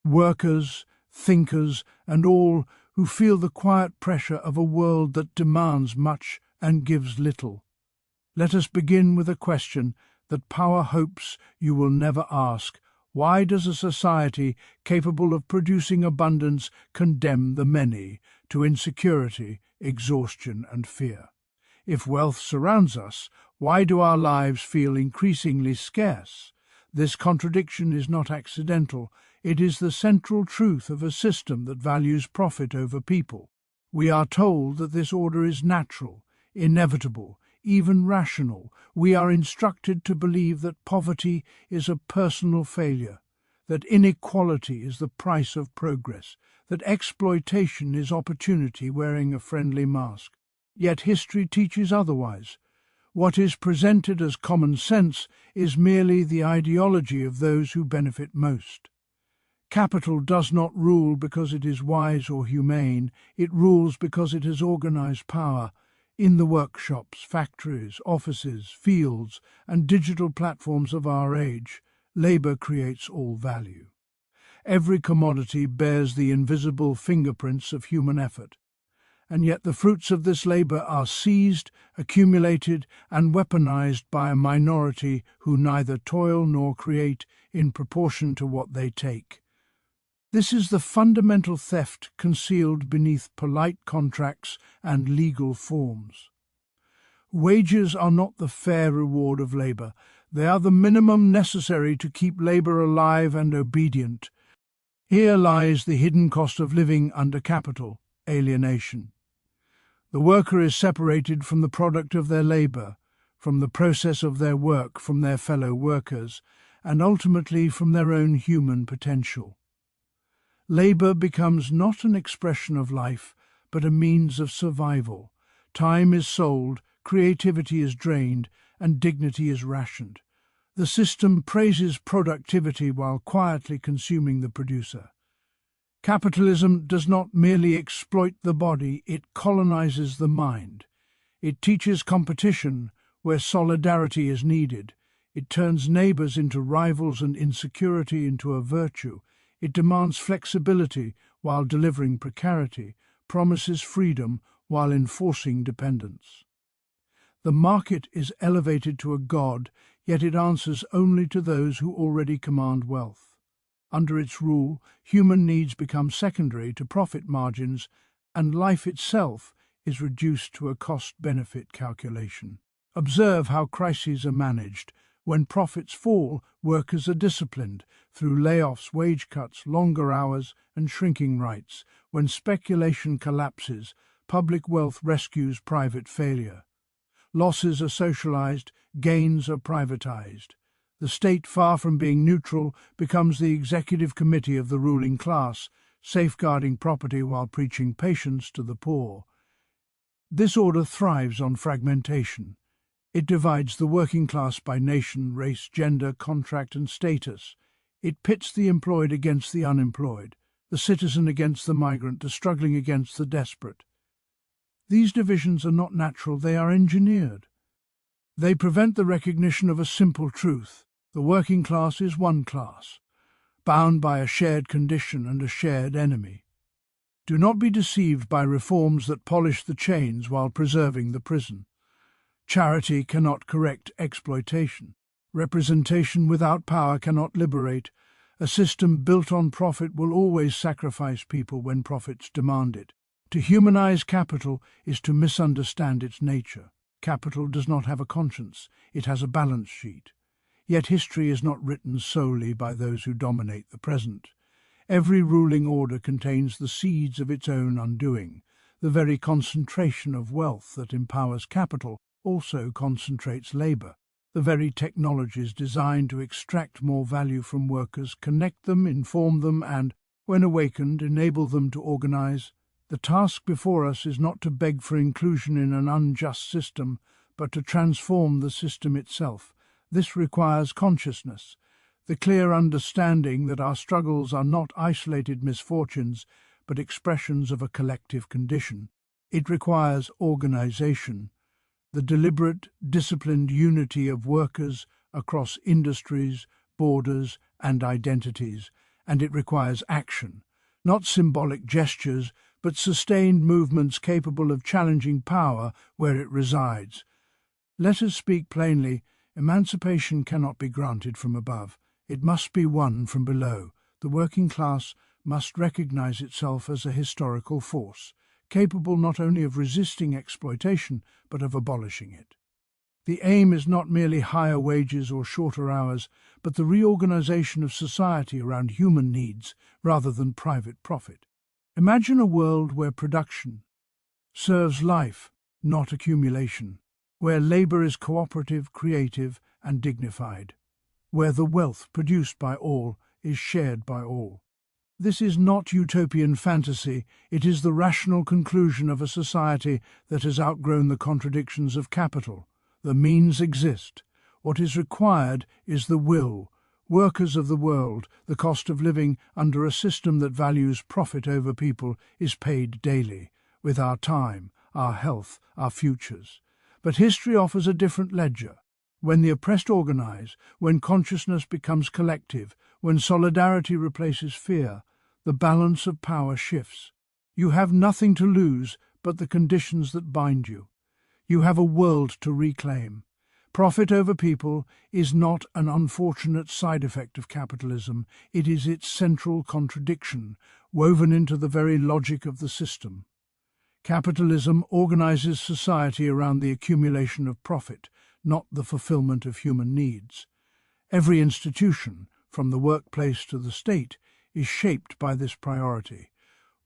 workers, thinkers, and all who feel the quiet pressure of a world that demands much and gives little. Let us begin with a question that power hopes you will never ask. Why does a society capable of producing abundance condemn the many to insecurity, exhaustion, and fear? If wealth surrounds us, why do our lives feel increasingly scarce? This contradiction is not accidental. It is the central truth of a system that values profit over people. We are told that this order is natural, inevitable, even rational. We are instructed to believe that poverty is a personal failure, that inequality is the price of progress, that exploitation is opportunity wearing a friendly mask. Yet history teaches otherwise. What is presented as common sense is merely the ideology of those who benefit most. Capital does not rule because it is wise or humane. It rules because it has organized power. In the workshops, factories, offices, fields, and digital platforms of our age, labor creates all value. Every commodity bears the invisible fingerprints of human effort, and yet the fruits of this labor are seized, accumulated, and weaponized by a minority who neither toil nor create in proportion to what they take. This is the fundamental theft concealed beneath polite contracts and legal forms. Wages are not the fair reward of labor. They are the minimum necessary to keep labor alive and obedient. Here lies the hidden cost of living under capital, alienation. The worker is separated from the product of their labor, from the process of their work, from their fellow workers, and ultimately from their own human potential. Labor becomes not an expression of life, but a means of survival. Time is sold, creativity is drained, and dignity is rationed. The system praises productivity while quietly consuming the producer. Capitalism does not merely exploit the body, it colonizes the mind. It teaches competition where solidarity is needed. It turns neighbors into rivals and insecurity into a virtue. It demands flexibility while delivering precarity, promises freedom while enforcing dependence. The market is elevated to a god, yet it answers only to those who already command wealth. Under its rule, human needs become secondary to profit margins, and life itself is reduced to a cost-benefit calculation. Observe how crises are managed. When profits fall, workers are disciplined through layoffs, wage cuts, longer hours, and shrinking rights. When speculation collapses, public wealth rescues private failure. Losses are socialized, gains are privatized. The state, far from being neutral, becomes the executive committee of the ruling class, safeguarding property while preaching patience to the poor. This order thrives on fragmentation. It divides the working class by nation, race, gender, contract, and status. It pits the employed against the unemployed, the citizen against the migrant, the struggling against the desperate. These divisions are not natural, they are engineered. They prevent the recognition of a simple truth. The working class is one class, bound by a shared condition and a shared enemy. Do not be deceived by reforms that polish the chains while preserving the prison. Charity cannot correct exploitation. Representation without power cannot liberate. A system built on profit will always sacrifice people when profits demand it. To humanize capital is to misunderstand its nature. Capital does not have a conscience, it has a balance sheet. Yet history is not written solely by those who dominate the present. Every ruling order contains the seeds of its own undoing. The very concentration of wealth that empowers capital also concentrates labor. The very technologies designed to extract more value from workers connect them, inform them, and, when awakened, enable them to organize. The task before us is not to beg for inclusion in an unjust system, but to transform the system itself. This requires consciousness, the clear understanding that our struggles are not isolated misfortunes, but expressions of a collective condition. It requires organization, the deliberate, disciplined unity of workers across industries, borders, and identities, and it requires action, not symbolic gestures, but sustained movements capable of challenging power where it resides. Let us speak plainly. Emancipation cannot be granted from above. It must be won from below. The working class must recognize itself as a historical force, capable not only of resisting exploitation, but of abolishing it. The aim is not merely higher wages or shorter hours, but the reorganization of society around human needs rather than private profit. Imagine a world where production serves life, not accumulation, where labor is cooperative, creative, and dignified, where the wealth produced by all is shared by all. This is not utopian fantasy, it is the rational conclusion of a society that has outgrown the contradictions of capital. The means exist. What is required is the will. Workers of the world, the cost of living under a system that values profit over people is paid daily, with our time, our health, our futures. But history offers a different ledger. When the oppressed organize, when consciousness becomes collective, when solidarity replaces fear, the balance of power shifts. You have nothing to lose but the conditions that bind you. You have a world to reclaim. Profit over people is not an unfortunate side effect of capitalism, it is its central contradiction, woven into the very logic of the system. Capitalism organizes society around the accumulation of profit, not the fulfillment of human needs. Every institution, from the workplace to the state, is shaped by this priority.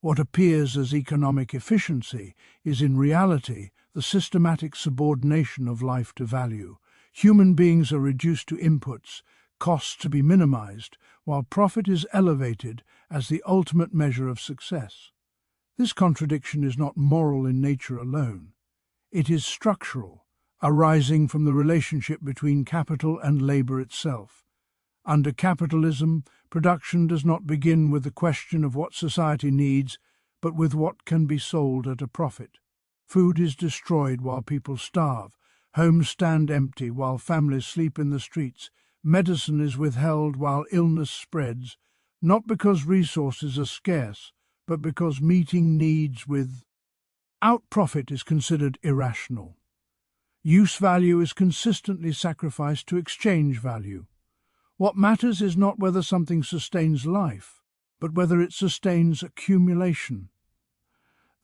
What appears as economic efficiency is in reality the systematic subordination of life to value. Human beings are reduced to inputs, costs to be minimized, while profit is elevated as the ultimate measure of success. This contradiction is not moral in nature alone. It is structural, arising from the relationship between capital and labor itself. Under capitalism, production does not begin with the question of what society needs, but with what can be sold at a profit. Food is destroyed while people starve, homes stand empty while families sleep in the streets, medicine is withheld while illness spreads, not because resources are scarce, but because meeting needs without profit is considered irrational. Use value is consistently sacrificed to exchange value. What matters is not whether something sustains life, but whether it sustains accumulation.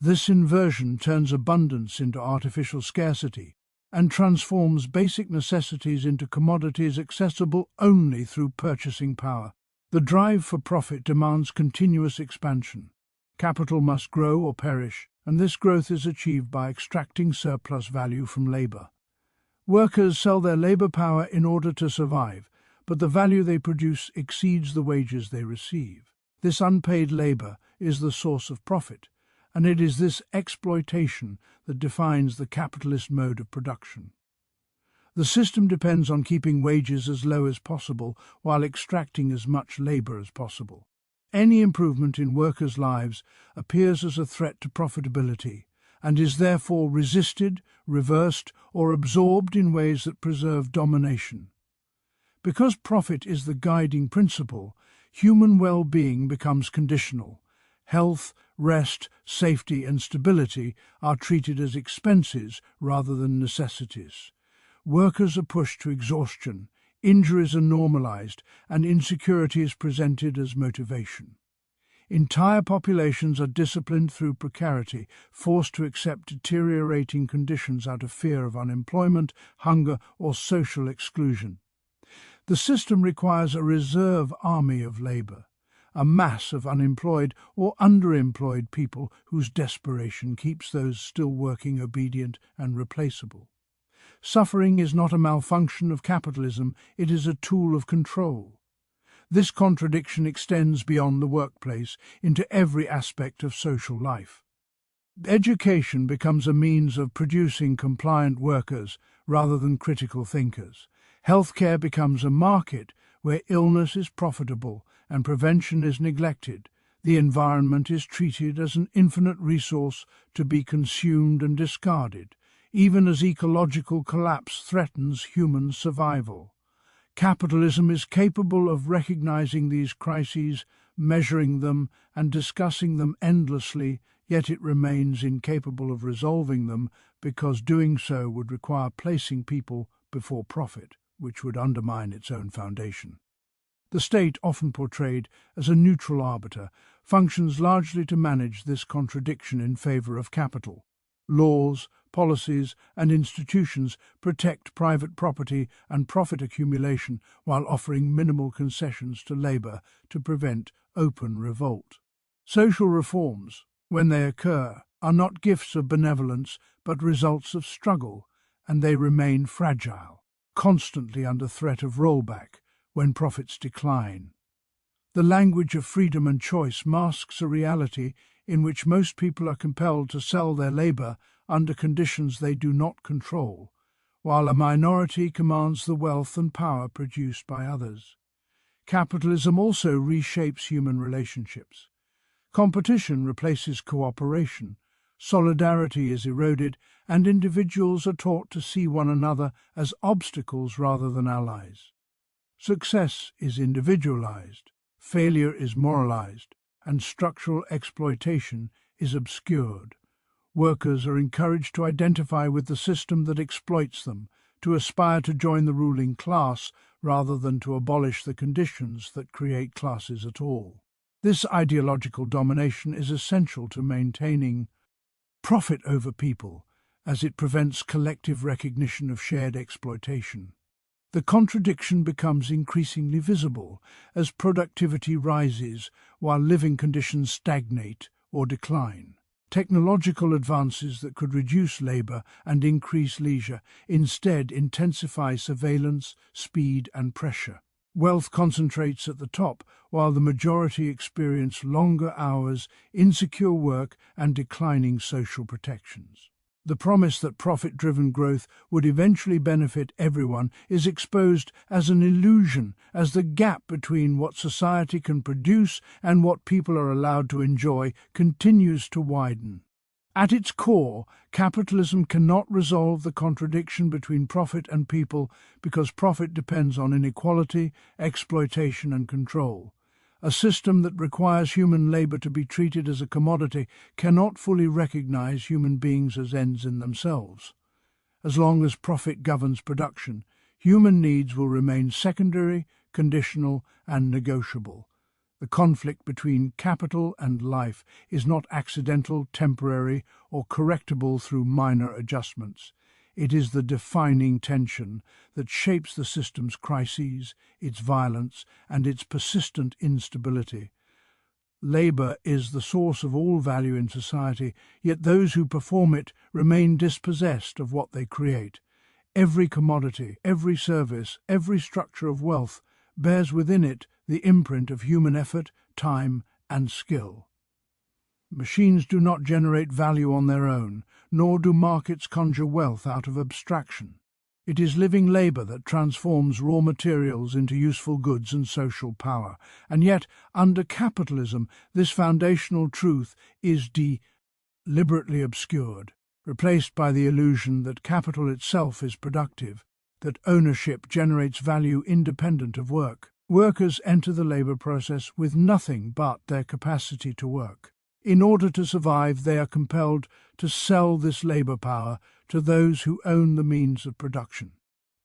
This inversion turns abundance into artificial scarcity and transforms basic necessities into commodities accessible only through purchasing power. The drive for profit demands continuous expansion. Capital must grow or perish, and this growth is achieved by extracting surplus value from labor. Workers sell their labor power in order to survive, but the value they produce exceeds the wages they receive. This unpaid labor is the source of profit, and it is this exploitation that defines the capitalist mode of production. The system depends on keeping wages as low as possible while extracting as much labor as possible. Any improvement in workers' lives appears as a threat to profitability and is therefore resisted, reversed, or absorbed in ways that preserve domination. Because profit is the guiding principle, human well-being becomes conditional. Health, rest, safety, and stability are treated as expenses rather than necessities. Workers are pushed to exhaustion, injuries are normalized, and insecurity is presented as motivation. Entire populations are disciplined through precarity, forced to accept deteriorating conditions out of fear of unemployment, hunger, or social exclusion. The system requires a reserve army of labor, a mass of unemployed or underemployed people whose desperation keeps those still working obedient and replaceable. Suffering is not a malfunction of capitalism, it is a tool of control. This contradiction extends beyond the workplace into every aspect of social life. Education becomes a means of producing compliant workers rather than critical thinkers. Healthcare becomes a market where illness is profitable and prevention is neglected. The environment is treated as an infinite resource to be consumed and discarded, even as ecological collapse threatens human survival. Capitalism is capable of recognizing these crises, measuring them and discussing them endlessly, yet it remains incapable of resolving them because doing so would require placing people before profit, which would undermine its own foundation. The state, often portrayed as a neutral arbiter, functions largely to manage this contradiction in favor of capital. Laws, policies, and institutions protect private property and profit accumulation while offering minimal concessions to labor to prevent open revolt. Social reforms, when they occur, are not gifts of benevolence but results of struggle, and they remain fragile, constantly under threat of rollback when profits decline. The language of freedom and choice masks a reality in which most people are compelled to sell their labor under conditions they do not control, while a minority commands the wealth and power produced by others. Capitalism also reshapes human relationships. Competition replaces cooperation, solidarity is eroded, and individuals are taught to see one another as obstacles rather than allies. Success is individualized, failure is moralized, and structural exploitation is obscured. Workers are encouraged to identify with the system that exploits them, to aspire to join the ruling class rather than to abolish the conditions that create classes at all. This ideological domination is essential to maintaining profit over people, as it prevents collective recognition of shared exploitation. The contradiction becomes increasingly visible as productivity rises while living conditions stagnate or decline. Technological advances that could reduce labor and increase leisure instead intensify surveillance, speed, and pressure. Wealth concentrates at the top, while the majority experience longer hours, insecure work, and declining social protections. The promise that profit-driven growth would eventually benefit everyone is exposed as an illusion, as the gap between what society can produce and what people are allowed to enjoy continues to widen. At its core, capitalism cannot resolve the contradiction between profit and people because profit depends on inequality, exploitation, and control. A system that requires human labor to be treated as a commodity cannot fully recognize human beings as ends in themselves. As long as profit governs production, human needs will remain secondary, conditional, and negotiable. The conflict between capital and life is not accidental, temporary, or correctable through minor adjustments. It is the defining tension that shapes the system's crises, its violence, and its persistent instability. Labor is the source of all value in society, yet those who perform it remain dispossessed of what they create. Every commodity, every service, every structure of wealth bears within it the imprint of human effort, time, and skill. Machines do not generate value on their own, nor do markets conjure wealth out of abstraction. It is living labor that transforms raw materials into useful goods and social power, and yet, under capitalism, this foundational truth is deliberately obscured, replaced by the illusion that capital itself is productive, that ownership generates value independent of work. Workers enter the labor process with nothing but their capacity to work. In order to survive, they are compelled to sell this labor power to those who own the means of production.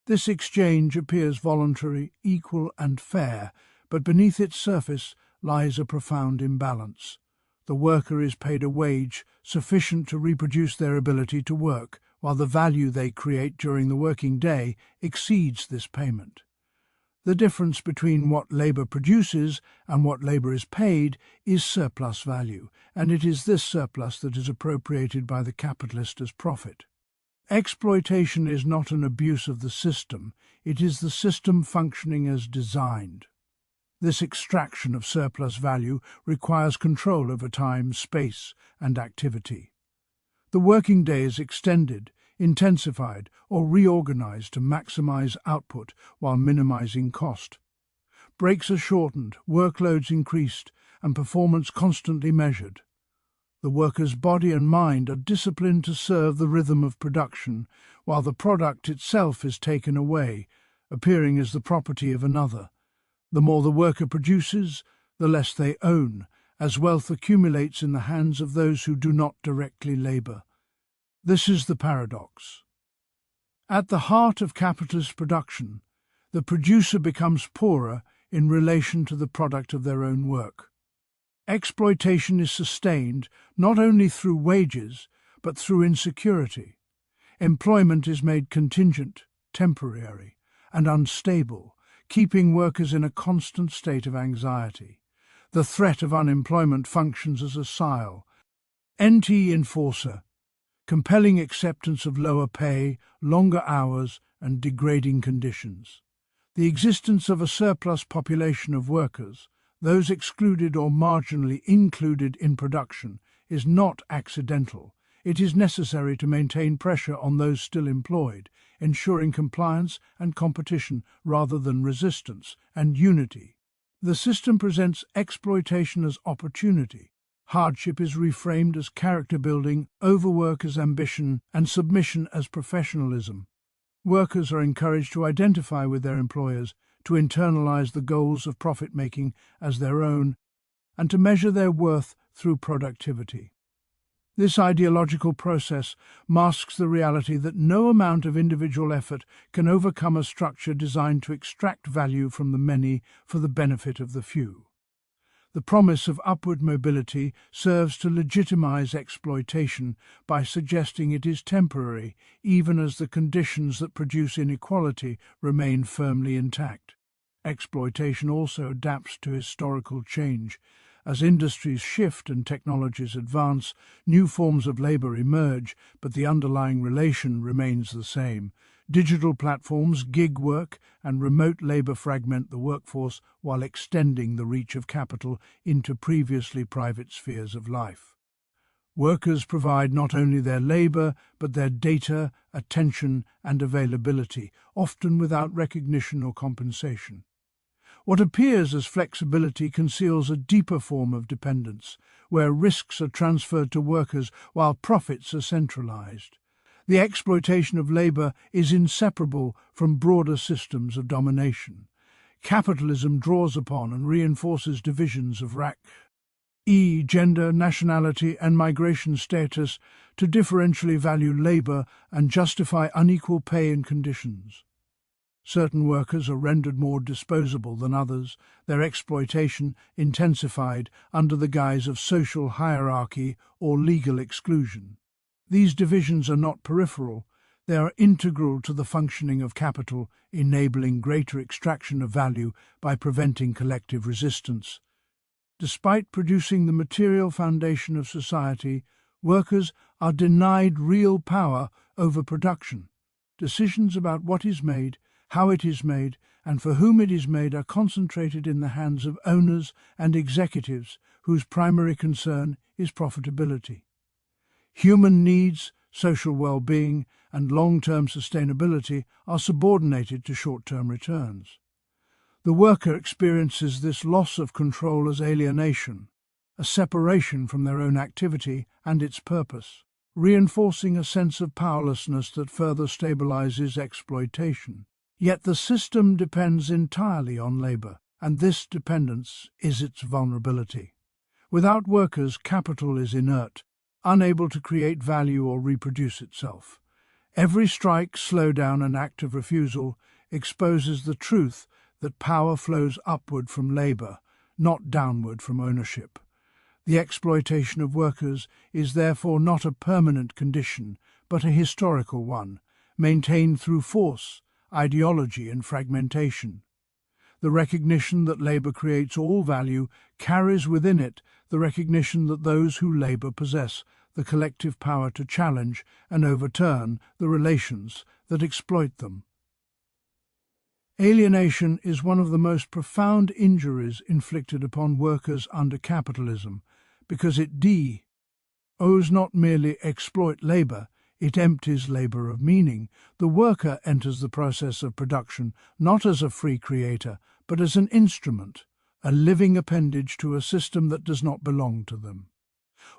This exchange appears voluntary, equal, and fair, but beneath its surface lies a profound imbalance. The worker is paid a wage sufficient to reproduce their ability to work, while the value they create during the working day exceeds this payment. The difference between what labor produces and what labor is paid is surplus value, and it is this surplus that is appropriated by the capitalist as profit. Exploitation is not an abuse of the system, it is the system functioning as designed. This extraction of surplus value requires control over time, space, and activity. The working day is extended, intensified, or reorganized to maximize output while minimizing cost. Breaks are shortened, workloads increased, and performance constantly measured. The worker's body and mind are disciplined to serve the rhythm of production, while the product itself is taken away, appearing as the property of another. The more the worker produces, the less they own, as wealth accumulates in the hands of those who do not directly labour. This is the paradox. At the heart of capitalist production, the producer becomes poorer in relation to the product of their own work. Exploitation is sustained not only through wages, but through insecurity. Employment is made contingent, temporary, and unstable, keeping workers in a constant state of anxiety. The threat of unemployment functions as a sile, anti-enforcer, compelling acceptance of lower pay, longer hours, and degrading conditions. The existence of a surplus population of workers, those excluded or marginally included in production, is not accidental. It is necessary to maintain pressure on those still employed, ensuring compliance and competition rather than resistance and unity. The system presents exploitation as opportunity. Hardship is reframed as character building, overwork as ambition, and submission as professionalism. Workers are encouraged to identify with their employers, to internalize the goals of profit-making as their own, and to measure their worth through productivity. This ideological process masks the reality that no amount of individual effort can overcome a structure designed to extract value from the many for the benefit of the few. The promise of upward mobility serves to legitimize exploitation by suggesting it is temporary, even as the conditions that produce inequality remain firmly intact. Exploitation also adapts to historical change. As industries shift and technologies advance, new forms of labor emerge, but the underlying relation remains the same. Digital platforms, gig work, and remote labor fragment the workforce while extending the reach of capital into previously private spheres of life. Workers provide not only their labor, but their data, attention, and availability, often without recognition or compensation. What appears as flexibility conceals a deeper form of dependence, where risks are transferred to workers while profits are centralized. The exploitation of labor is inseparable from broader systems of domination. Capitalism draws upon and reinforces divisions of gender, nationality, and migration status to differentially value labor and justify unequal pay and conditions. Certain workers are rendered more disposable than others, their exploitation intensified under the guise of social hierarchy or legal exclusion. These divisions are not peripheral, they are integral to the functioning of capital, enabling greater extraction of value by preventing collective resistance. Despite producing the material foundation of society, workers are denied real power over production. Decisions about what is made, how it is made, and for whom it is made are concentrated in the hands of owners and executives whose primary concern is profitability. Human needs, social well-being, and long-term sustainability are subordinated to short-term returns. The worker experiences this loss of control as alienation, a separation from their own activity and its purpose, reinforcing a sense of powerlessness that further stabilizes exploitation. Yet the system depends entirely on labor, and this dependence is its vulnerability. Without workers, capital is inert, unable to create value or reproduce itself. Every strike, slowdown, and act of refusal exposes the truth that power flows upward from labor, not downward from ownership. The exploitation of workers is therefore not a permanent condition, but a historical one, maintained through force, ideology, and fragmentation. The recognition that labor creates all value carries within it the recognition that those who labor possess the collective power to challenge and overturn the relations that exploit them. Alienation is one of the most profound injuries inflicted upon workers under capitalism, because it does not merely exploit labor, it empties labor of meaning. The worker enters the process of production not as a free creator, but as an instrument, a living appendage to a system that does not belong to them.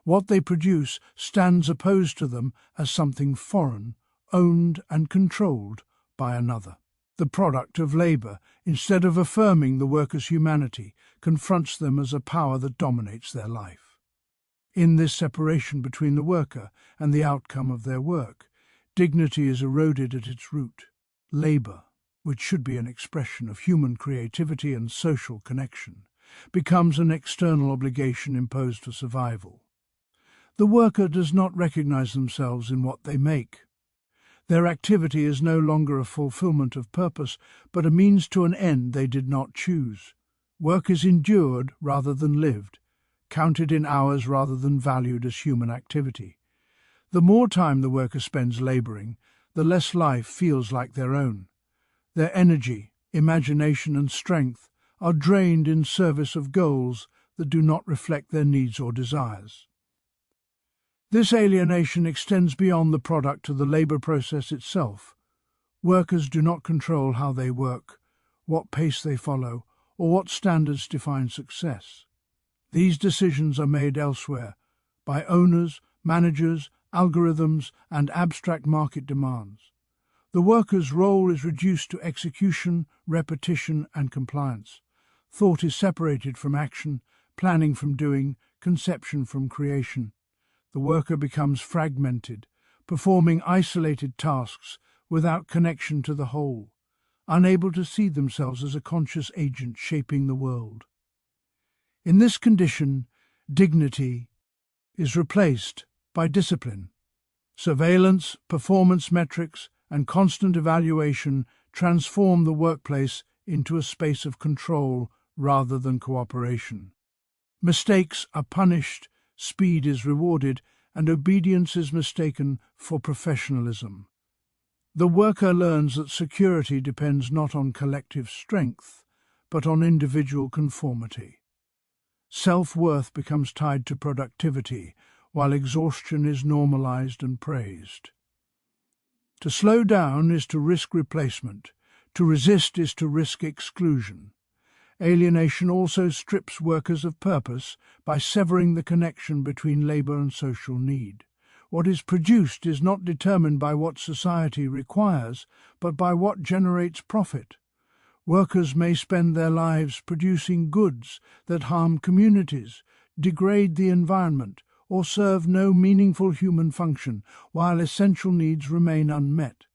What they produce stands opposed to them as something foreign, owned and controlled by another. the product of labour, instead of affirming the worker's humanity, confronts them as a power that dominates their life. In this separation between the worker and the outcome of their work, dignity is eroded at its root. Labour, which should be an expression of human creativity and social connection, becomes an external obligation imposed for survival. The worker does not recognize themselves in what they make. Their activity is no longer a fulfillment of purpose, but a means to an end they did not choose. Work is endured rather than lived, counted in hours rather than valued as human activity. The more time the worker spends labouring, the less life feels like their own. Their energy, imagination and strength are drained in service of goals that do not reflect their needs or desires. This alienation extends beyond the product to the labour process itself. Workers do not control how they work, what pace they follow, or what standards define success. These decisions are made elsewhere, by owners, managers, algorithms, and abstract market demands. The worker's role is reduced to execution, repetition, and compliance. Thought is separated from action, planning from doing, conception from creation. The worker becomes fragmented, performing isolated tasks without connection to the whole, unable to see themselves as a conscious agent shaping the world. In this condition, dignity is replaced by discipline. Surveillance, performance metrics, and constant evaluation transform the workplace into a space of control rather than cooperation. Mistakes are punished, speed is rewarded, and obedience is mistaken for professionalism. The worker learns that security depends not on collective strength, but on individual conformity. Self-worth becomes tied to productivity, while exhaustion is normalized and praised. To slow down is to risk replacement. To resist is to risk exclusion. Alienation also strips workers of purpose by severing the connection between labour and social need. What is produced is not determined by what society requires, but by what generates profit. Workers may spend their lives producing goods that harm communities, degrade the environment, or serve no meaningful human function, while essential needs remain unmet.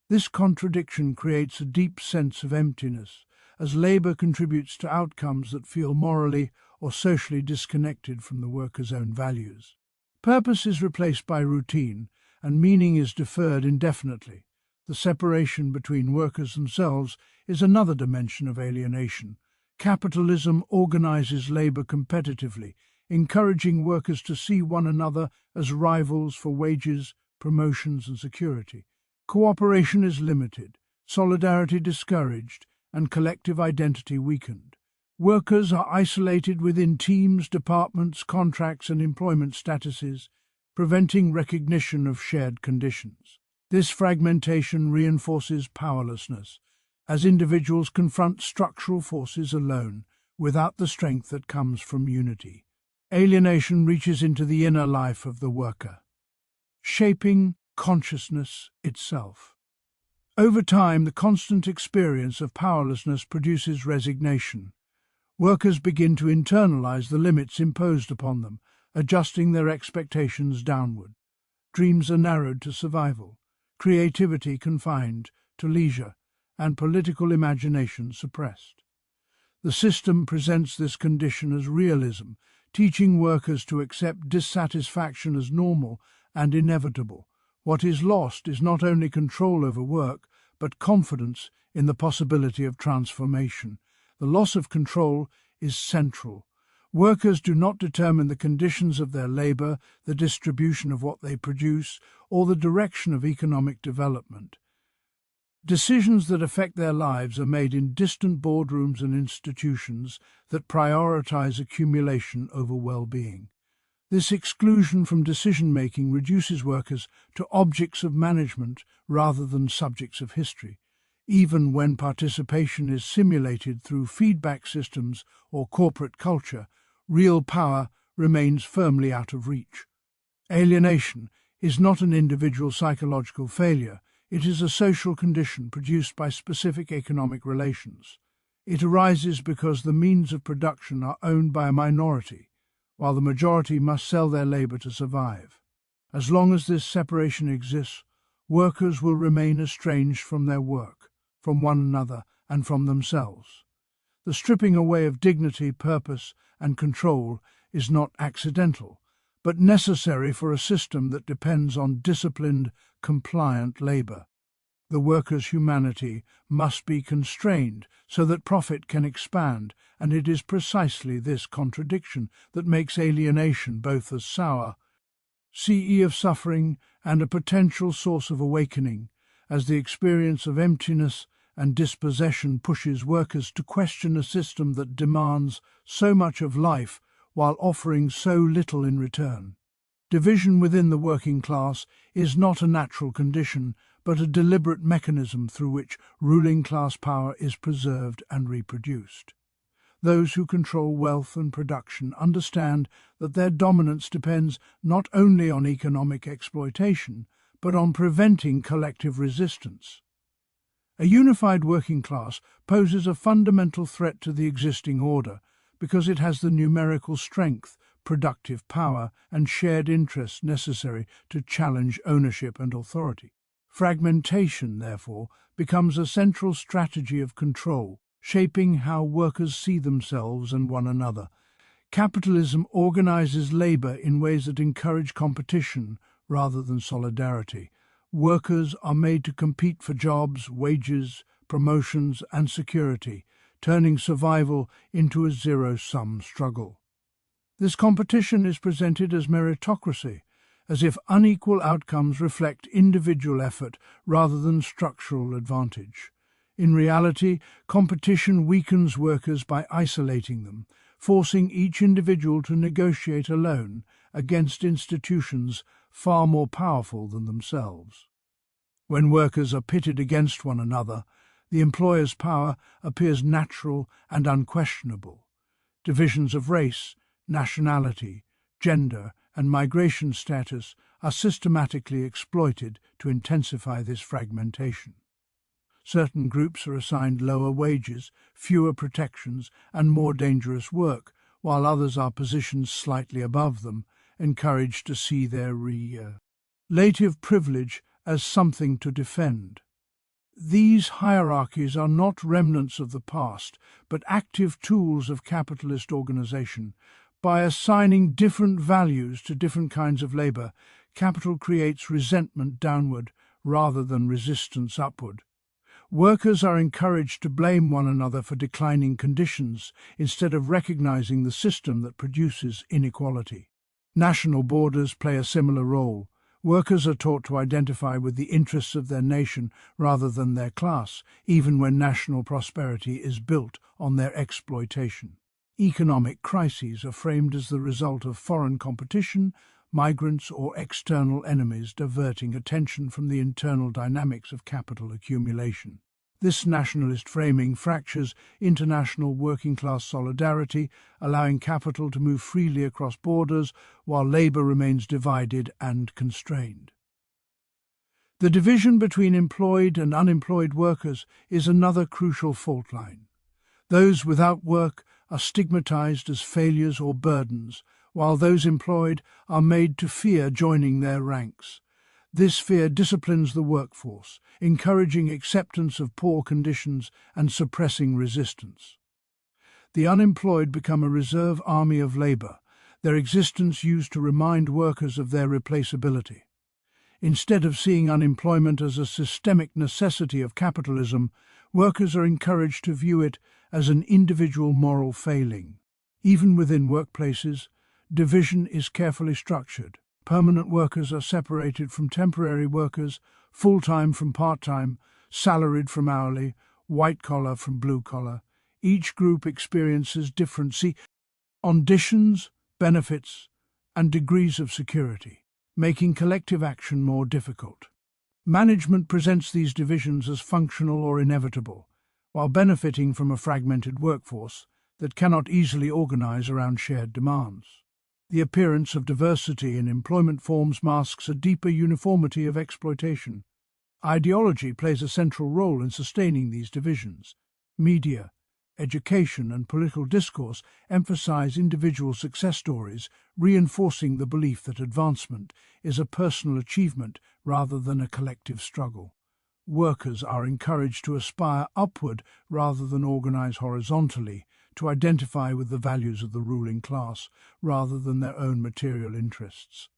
This contradiction creates a deep sense of emptiness, as labour contributes to outcomes that feel morally or socially disconnected from the worker's own values. Purpose is replaced by routine, and meaning is deferred indefinitely. The separation between workers themselves is another dimension of alienation. Capitalism organizes labour competitively, encouraging workers to see one another as rivals for wages, promotions and security. Cooperation is limited, solidarity discouraged, and collective identity weakened. Workers are isolated within teams, departments, contracts and employment statuses, preventing recognition of shared conditions. This fragmentation reinforces powerlessness, as individuals confront structural forces alone, without the strength that comes from unity. Alienation reaches into the inner life of the worker, shaping consciousness itself. Over time, the constant experience of powerlessness produces resignation. Workers begin to internalize the limits imposed upon them, adjusting their expectations downward. Dreams are narrowed to survival, creativity confined to leisure, and political imagination suppressed. The system presents this condition as realism, teaching workers to accept dissatisfaction as normal and inevitable. What is lost is not only control over work, but confidence in the possibility of transformation. The loss of control is central. Workers do not determine the conditions of their labour, the distribution of what they produce, or the direction of economic development. Decisions that affect their lives are made in distant boardrooms and institutions that prioritize accumulation over well-being. This exclusion from decision-making reduces workers to objects of management rather than subjects of history. Even when participation is simulated through feedback systems or corporate culture, real power remains firmly out of reach. Alienation is not an individual psychological failure, It is a social condition produced by specific economic relations. It arises because the means of production are owned by a minority, while the majority must sell their labor to survive. As long as this separation exists, workers will remain estranged from their work, from one another, and from themselves. The stripping away of dignity, purpose, and control is not accidental, but necessary for a system that depends on disciplined, compliant labor. The worker's humanity must be constrained so that profit can expand, and it is precisely this contradiction that makes alienation both a sour CE of suffering and a potential source of awakening, as the experience of emptiness and dispossession pushes workers to question a system that demands so much of life while offering so little in return. Division within the working class is not a natural condition, but a deliberate mechanism through which ruling class power is preserved and reproduced. Those who control wealth and production understand that their dominance depends not only on economic exploitation, but on preventing collective resistance. A unified working class poses a fundamental threat to the existing order because it has the numerical strength, productive power, and shared interests necessary to challenge ownership and authority. Fragmentation, therefore, becomes a central strategy of control, shaping how workers see themselves and one another. Capitalism organizes labor in ways that encourage competition rather than solidarity. Workers are made to compete for jobs, wages, promotions, and security, turning survival into a zero-sum struggle. This competition is presented as meritocracy, as if unequal outcomes reflect individual effort rather than structural advantage. In reality, competition weakens workers by isolating them, forcing each individual to negotiate alone against institutions far more powerful than themselves. When workers are pitted against one another, the employer's power appears natural and unquestionable. Divisions of race, nationality, gender, and migration status are systematically exploited to intensify this fragmentation. Certain groups are assigned lower wages, fewer protections, and more dangerous work, while others are positioned slightly above them, encouraged to see their relative privilege as something to defend. These hierarchies are not remnants of the past, but active tools of capitalist organization. By assigning different values to different kinds of labor, capital creates resentment downward rather than resistance upward. Workers are encouraged to blame one another for declining conditions instead of recognizing the system that produces inequality. National borders play a similar role. Workers are taught to identify with the interests of their nation rather than their class, even when national prosperity is built on their exploitation. Economic crises are framed as the result of foreign competition, migrants, or external enemies diverting attention from the internal dynamics of capital accumulation. This nationalist framing fractures international working-class solidarity, allowing capital to move freely across borders while labor remains divided and constrained. The division between employed and unemployed workers is another crucial fault line. Those without work are stigmatized as failures or burdens, while those employed are made to fear joining their ranks. This fear disciplines the workforce, encouraging acceptance of poor conditions and suppressing resistance. The unemployed become a reserve army of labor, their existence used to remind workers of their replaceability. Instead of seeing unemployment as a systemic necessity of capitalism, workers are encouraged to view it as an individual moral failing. Even within workplaces, division is carefully structured. Permanent workers are separated from temporary workers, full-time from part-time, salaried from hourly, white-collar from blue-collar. Each group experiences different conditions, benefits, and degrees of security, making collective action more difficult. Management presents these divisions as functional or inevitable, while benefiting from a fragmented workforce that cannot easily organize around shared demands. The appearance of diversity in employment forms masks a deeper uniformity of exploitation. Ideology plays a central role in sustaining these divisions. Media, education, and political discourse emphasize individual success stories, reinforcing the belief that advancement is a personal achievement rather than a collective struggle. Workers are encouraged to aspire upward rather than organize horizontally, to identify with the values of the ruling class rather than their own material interests.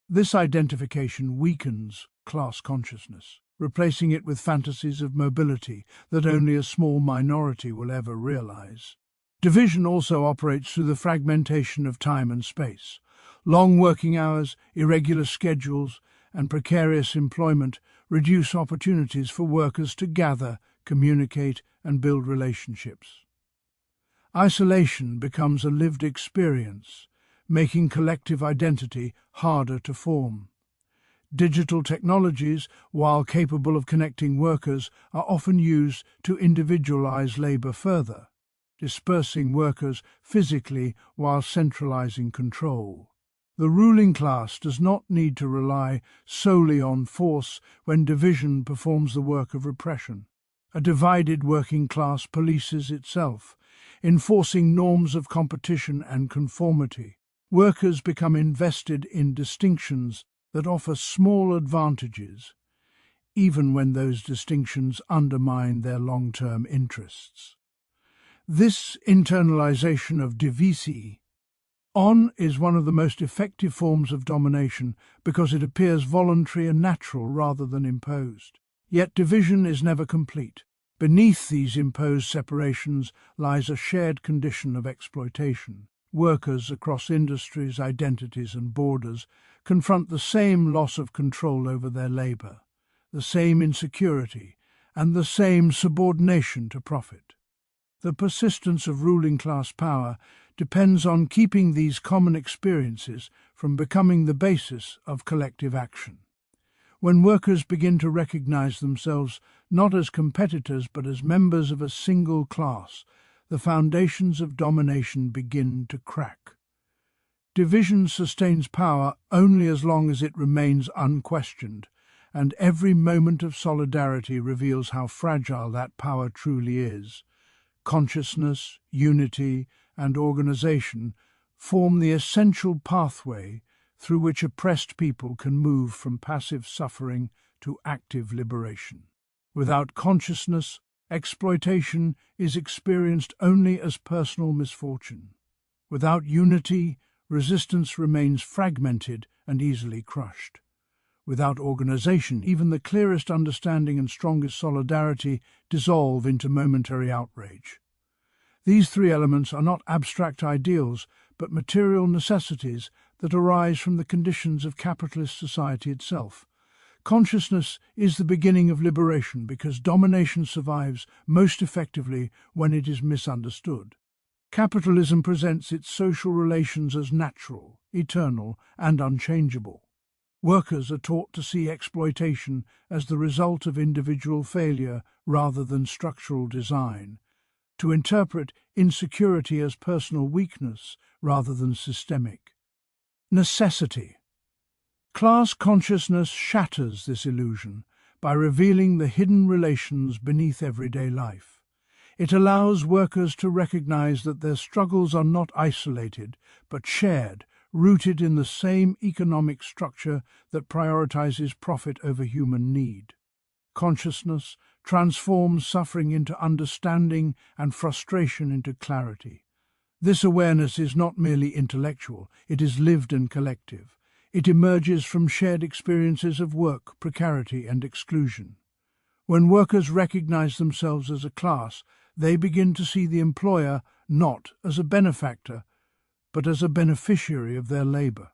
This identification weakens class consciousness, replacing it with fantasies of mobility that only a small minority will ever realize. Division also operates through the fragmentation of time and space. Long working hours, irregular schedules, and precarious employment reduce opportunities for workers to gather, communicate, and build relationships. Isolation becomes a lived experience, making collective identity harder to form. Digital technologies, while capable of connecting workers, are often used to individualize labor further, dispersing workers physically while centralizing control. The ruling class does not need to rely solely on force when division performs the work of repression. A divided working class polices itself, enforcing norms of competition and conformity. Workers become invested in distinctions that offer small advantages, even when those distinctions undermine their long-term interests. This internalization of divisi is one of the most effective forms of domination because it appears voluntary and natural rather than imposed. Yet division is never complete. Beneath these imposed separations lies a shared condition of exploitation. Workers across industries, identities, and borders confront the same loss of control over their labor, the same insecurity, and the same subordination to profit. The persistence of ruling class power depends on keeping these common experiences from becoming the basis of collective action. When workers begin to recognize themselves not as competitors but as members of a single class, the foundations of domination begin to crack. Division sustains power only as long as it remains unquestioned, and every moment of solidarity reveals how fragile that power truly is. Consciousness, unity, and organization form the essential pathway through which oppressed people can move from passive suffering to active liberation. Without consciousness, exploitation is experienced only as personal misfortune. Without unity, resistance remains fragmented and easily crushed. Without organization, even the clearest understanding and strongest solidarity dissolve into momentary outrage. These three elements are not abstract ideals, but material necessities that arise from the conditions of capitalist society itself. Consciousness is the beginning of liberation because domination survives most effectively when it is misunderstood. Capitalism presents its social relations as natural, eternal, and unchangeable. Workers are taught to see exploitation as the result of individual failure rather than structural design, to interpret insecurity as personal weakness rather than systemic. Necessity. Class consciousness shatters this illusion by revealing the hidden relations beneath everyday life. It allows workers to recognize that their struggles are not isolated, but shared, rooted in the same economic structure that prioritizes profit over human need. Consciousness transforms suffering into understanding and frustration into clarity. This awareness is not merely intellectual, it is lived and collective. It emerges from shared experiences of work, precarity, and exclusion. When workers recognize themselves as a class, they begin to see the employer not as a benefactor, but as a beneficiary of their labor.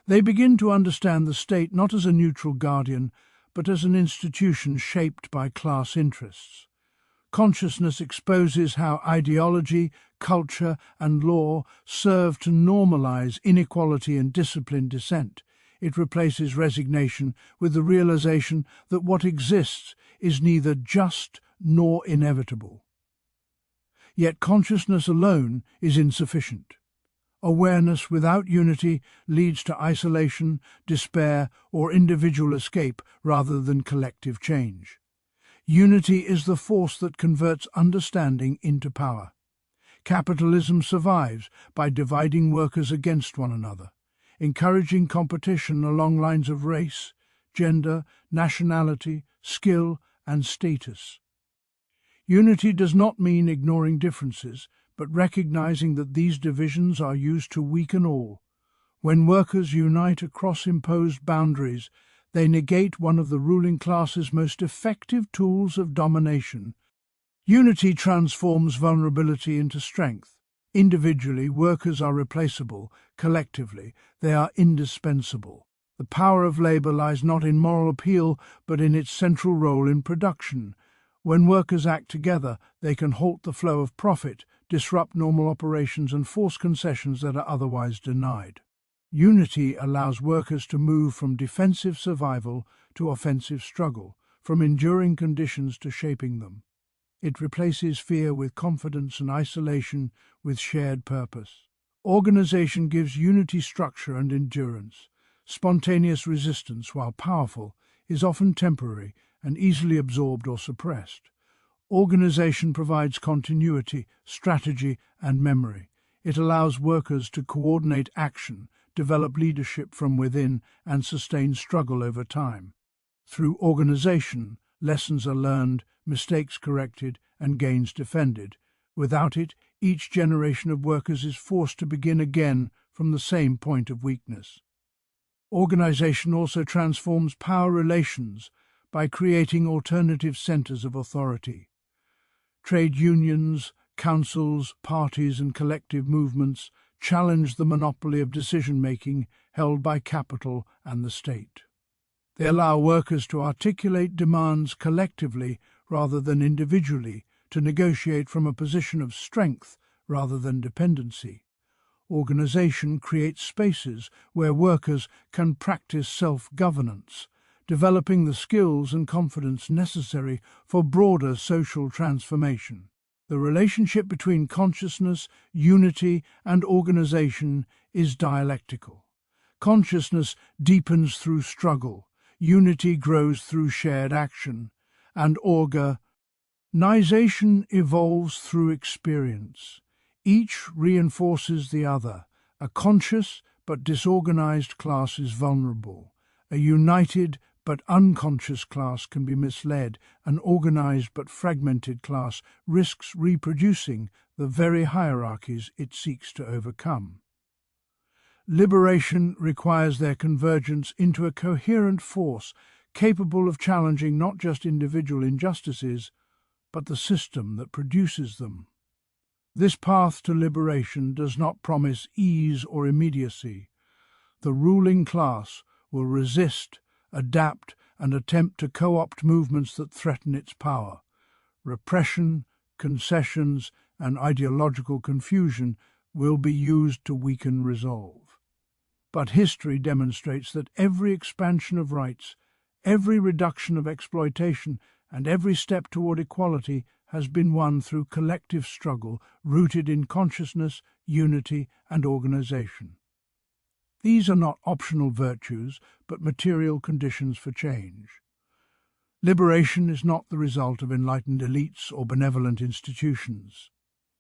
They begin to understand the state not as a neutral guardian, but as an institution shaped by class interests. Consciousness exposes how ideology, culture, and law serve to normalize inequality and discipline dissent. It replaces resignation with the realization that what exists is neither just nor inevitable. Yet consciousness alone is insufficient. Awareness without unity leads to isolation, despair, or individual escape rather than collective change. Unity is the force that converts understanding into power. Capitalism survives by dividing workers against one another, encouraging competition along lines of race, gender, nationality, skill, and status. Unity does not mean ignoring differences, but recognizing that these divisions are used to weaken all. When workers unite across imposed boundaries, they negate one of the ruling class's most effective tools of domination. Unity transforms vulnerability into strength. Individually, workers are replaceable. Collectively, they are indispensable. The power of labor lies not in moral appeal, but in its central role in production. When workers act together, they can halt the flow of profit, disrupt normal operations, and force concessions that are otherwise denied. Unity allows workers to move from defensive survival to offensive struggle, from enduring conditions to shaping them. It replaces fear with confidence and isolation with shared purpose. Organization gives unity structure and endurance. Spontaneous resistance, while powerful, is often temporary and easily absorbed or suppressed. Organization provides continuity, strategy, and memory. It allows workers to coordinate action, develop leadership from within, and sustain struggle over time. Through organization, lessons are learned, mistakes corrected, and gains defended. Without it, each generation of workers is forced to begin again from the same point of weakness. Organization also transforms power relations by creating alternative centers of authority. Trade unions, councils, parties, and collective movements challenge the monopoly of decision-making held by capital and the state. They allow workers to articulate demands collectively rather than individually, to negotiate from a position of strength rather than dependency. Organization creates spaces where workers can practice self-governance, developing the skills and confidence necessary for broader social transformation. The relationship between consciousness, unity, and organization is dialectical. Consciousness deepens through struggle, unity grows through shared action, and organization evolves through experience. Each reinforces the other. A conscious but disorganized class is vulnerable. A united but unconscious class can be misled. An organized but fragmented class risks reproducing the very hierarchies it seeks to overcome. Liberation requires their convergence into a coherent force capable of challenging not just individual injustices, but the system that produces them. This path to liberation does not promise ease or immediacy. The ruling class will resist, adapt, and attempt to co-opt movements that threaten its power. Repression, concessions, and ideological confusion will be used to weaken resolve. But history demonstrates that every expansion of rights, every reduction of exploitation, and every step toward equality has been won through collective struggle rooted in consciousness, unity, and organization. These are not optional virtues, but material conditions for change. Liberation is not the result of enlightened elites or benevolent institutions.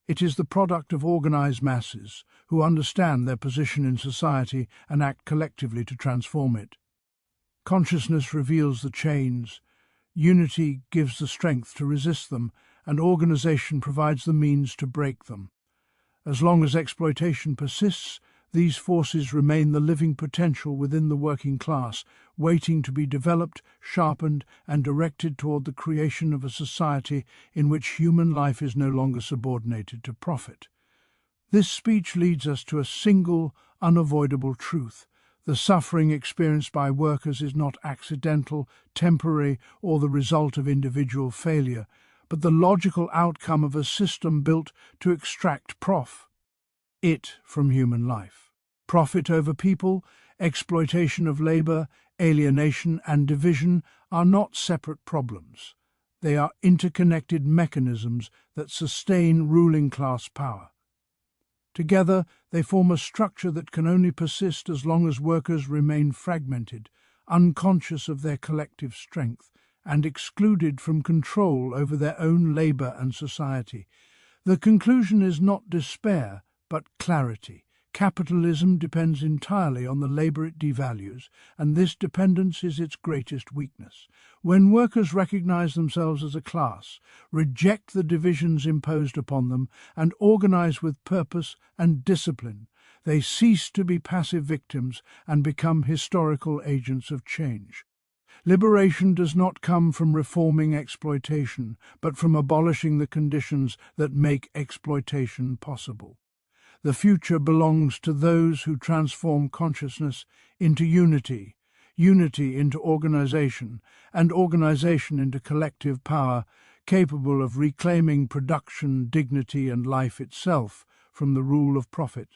It is the product of organized masses who understand their position in society and act collectively to transform it. Consciousness reveals the chains, unity gives the strength to resist them, and organization provides the means to break them. As long as exploitation persists, these forces remain the living potential within the working class, waiting to be developed, sharpened, and directed toward the creation of a society in which human life is no longer subordinated to profit. This speech leads us to a single, unavoidable truth. The suffering experienced by workers is not accidental, temporary, or the result of individual failure, but the logical outcome of a system built to extract profit from human life. Profit over people, exploitation of labor, alienation, and division are not separate problems. They are interconnected mechanisms that sustain ruling class power. Together, they form a structure that can only persist as long as workers remain fragmented, unconscious of their collective strength, and excluded from control over their own labour and society. The conclusion is not despair, but clarity. Capitalism depends entirely on the labour it devalues, and this dependence is its greatest weakness. When workers recognise themselves as a class, reject the divisions imposed upon them, and organise with purpose and discipline, they cease to be passive victims and become historical agents of change. Liberation does not come from reforming exploitation, but from abolishing the conditions that make exploitation possible. The future belongs to those who transform consciousness into unity, unity into organization, and organization into collective power, capable of reclaiming production, dignity, and life itself from the rule of profit.